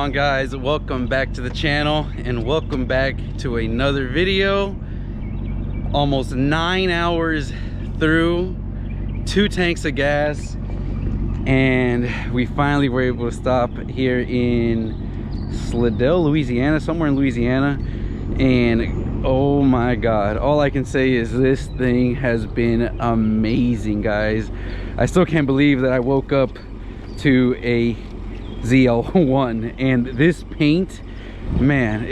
on, guys? Welcome back to the channel and welcome back to another video. Almost 9 hours through, 2 tanks of gas, and we finally were able to stop here in Slidell, Louisiana, somewhere in Louisiana. And oh my god, all I can say is this thing has been amazing, guys. I still can't believe that I woke up to a ZL1 and this paint, man,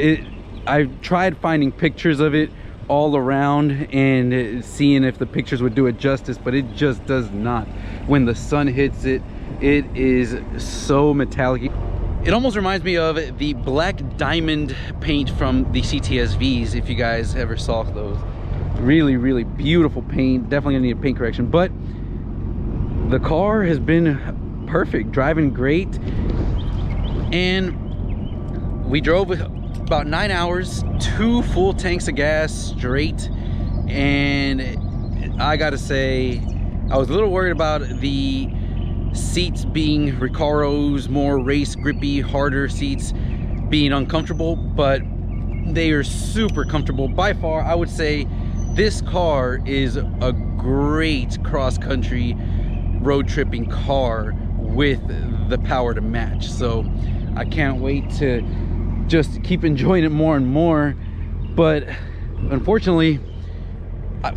I've tried finding pictures of it all around and seeing if the pictures would do it justice, but it just does not. When the sun hits it, it is so metallic. It almost reminds me of the black diamond paint from the CTSVs, if you guys ever saw those. Really beautiful paint. Definitely gonna need a paint correction, but the car has been perfect, driving great. And we drove about 9 hours, 2 full tanks of gas straight, and I gotta say I was a little worried about the seats being Recaro's, more race grippy, harder seats, being uncomfortable, but they are super comfortable. By far, I would say this car is a great cross-country road tripping car with the power to match. So I can't wait to just keep enjoying it more and more. But unfortunately,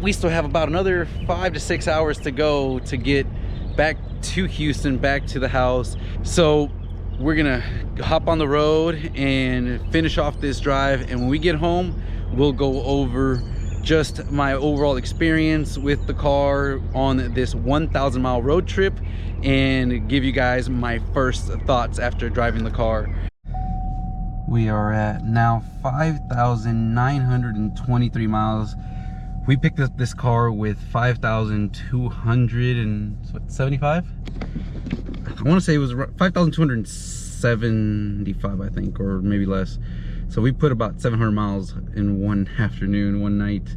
we still have about another 5 to 6 hours to go to get back to Houston, back to the house. So we're gonna hop on the road and finish off this drive, and when we get home, we'll go over just my overall experience with the car on this 1,000 mile road trip and give you guys my first thoughts after driving the car. We are at now 5,923 miles. We picked up this car with 5,275. I want to say it was 5,275, I think, or maybe less. So we put about 700 miles in one afternoon, one night.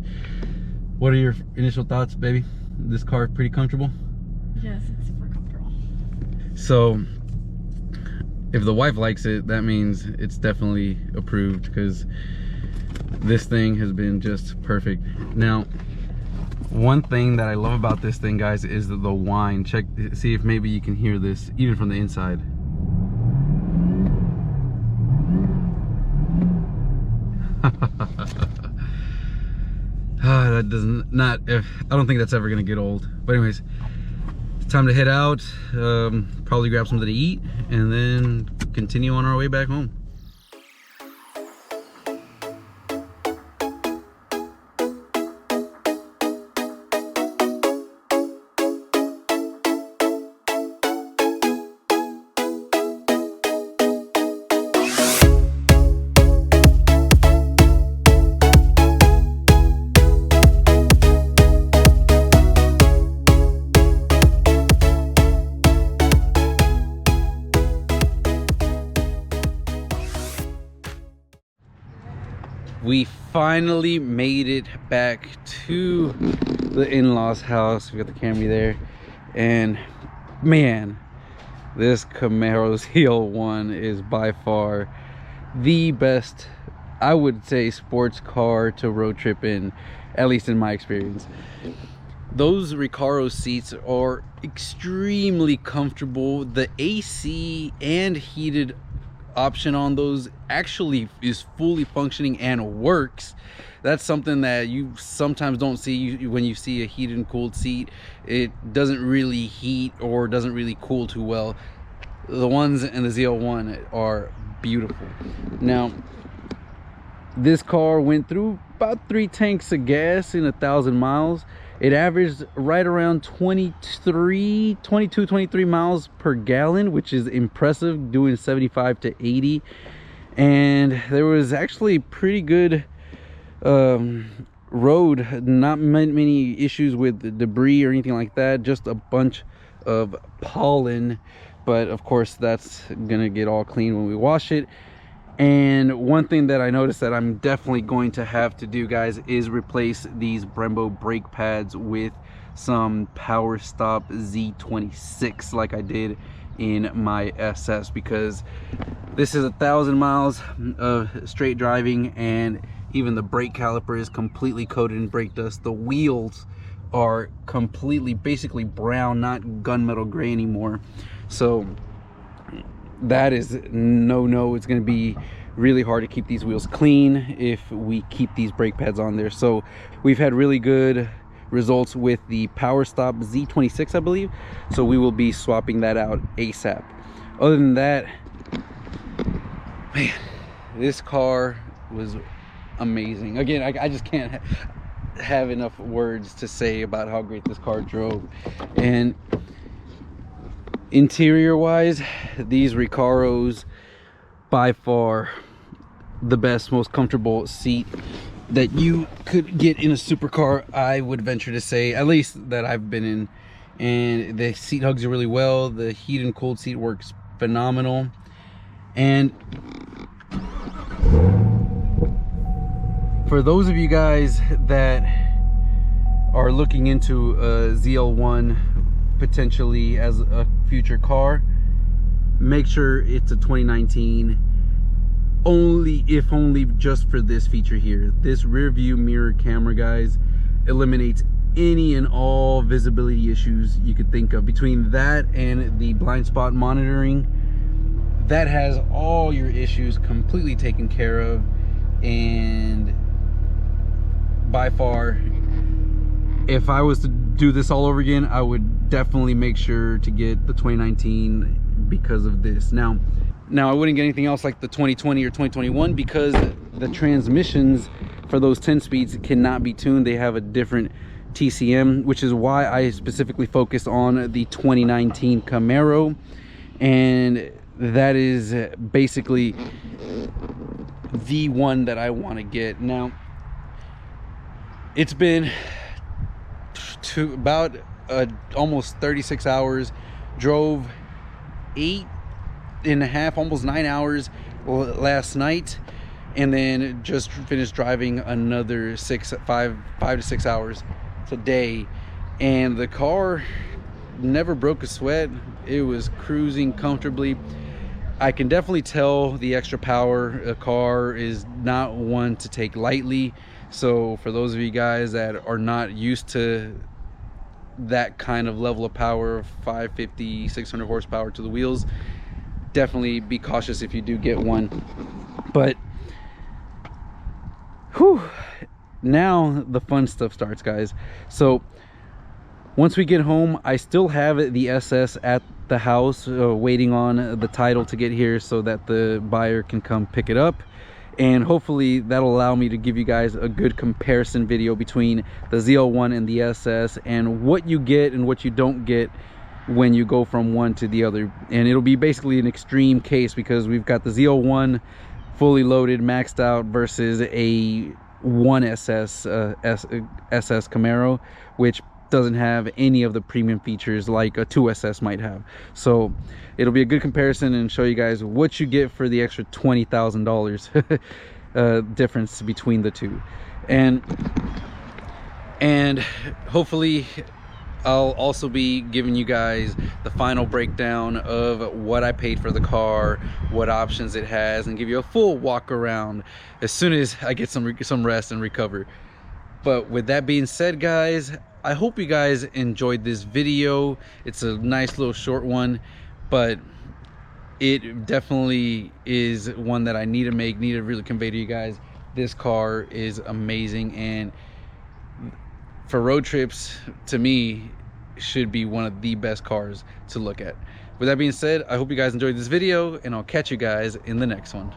What are your initial thoughts, baby? This car pretty comfortable? Yes, it's super comfortable. So if the wife likes it, that means it's definitely approved, because this thing has been just perfect. Now, one thing that I love about this thing, guys, is the whine. Check, see if maybe you can hear this even from the inside. That does not, I don't think that's ever gonna get old. But anyways, it's time to head out, probably grab something to eat, and then continue on our way back home. We finally made it back to the in-laws house. We got the Camry there, and man, this Camaro ZL1 is by far the best, I would say, sports car to road trip in, at least in my experience. Those Recaro seats are extremely comfortable. The AC and heated option on those actually is fully functioning and works. That's something that you sometimes don't see when you see a heated and cooled seat. It doesn't really heat or doesn't really cool too well. The ones in the ZL1 are beautiful. Now, this car went through about 3 tanks of gas in 1,000 miles. It averaged right around 22, 23 miles per gallon, which is impressive, doing 75 to 80. And there was actually pretty good road, not many issues with debris or anything like that, just a bunch of pollen. But of course, that's gonna get all clean when we wash it. And one thing that I noticed that I'm definitely going to have to do, guys, is replace these Brembo brake pads with some Power Stop Z26 like I did in my SS, because this is 1,000 miles of straight driving, and even the brake caliper is completely coated in brake dust. The wheels are completely, basically brown, not gunmetal gray anymore. So that is no. It's going to be really hard to keep these wheels clean if we keep these brake pads on there. So we've had really good results with the Power Stop Z26, I believe, so we will be swapping that out ASAP. Other than that, man, this car was amazing. Again, I just can't have enough words to say about how great this car drove. And interior wise, these Recaros, by far the best, most comfortable seat that you could get in a supercar, I would venture to say, at least that I've been in. And the seat hugs you really well. The heat and cold seat works phenomenal. And for those of you guys that are looking into a ZL1 potentially as a future car, make sure it's a 2019, only just for this feature here. This rear view mirror camera, guys, eliminates any and all visibility issues you could think of. Between that and the blind spot monitoring, that has all your issues completely taken care of. And by far, if I was to do this all over again, I would definitely make sure to get the 2019 because of this. Now I wouldn't get anything else like the 2020 or 2021 because the transmissions for those 10 speeds cannot be tuned. They have a different TCM, which is why I specifically focus on the 2019 Camaro, and that is basically the one that I want to get. Now, it's been about almost 36 hours, drove 8.5, almost 9 hours last night, and then just finished driving another 5 to 6 hours today, and the car never broke a sweat. It was cruising comfortably. I can definitely tell the extra power. A car is not one to take lightly, so for those of you guys that are not used to that kind of level of power, 550, 600 horsepower to the wheels, definitely be cautious if you do get one. But whew, now the fun stuff starts, guys. So once we get home, I still have the SS at the house, waiting on the title to get here so that the buyer can come pick it up. And hopefully that'll allow me to give you guys a good comparison video between the ZL1 and the SS, and what you get and what you don't get when you go from one to the other. And it'll be basically an extreme case, because we've got the ZL1 fully loaded, maxed out, versus a 1SS SS Camaro, which doesn't have any of the premium features like a 2SS might have. So it'll be a good comparison and show you guys what you get for the extra $20,000 difference between the two. And hopefully I'll also be giving you guys the final breakdown of what I paid for the car, what options it has, and give you a full walk around as soon as I get some rest and recover. But with that being said, guys, I hope you guys enjoyed this video. It's a nice little short one, but it definitely is one that I need to really convey to you guys. This car is amazing, and for road trips, to me, should be one of the best cars to look at. With that being said, I hope you guys enjoyed this video, and I'll catch you guys in the next one.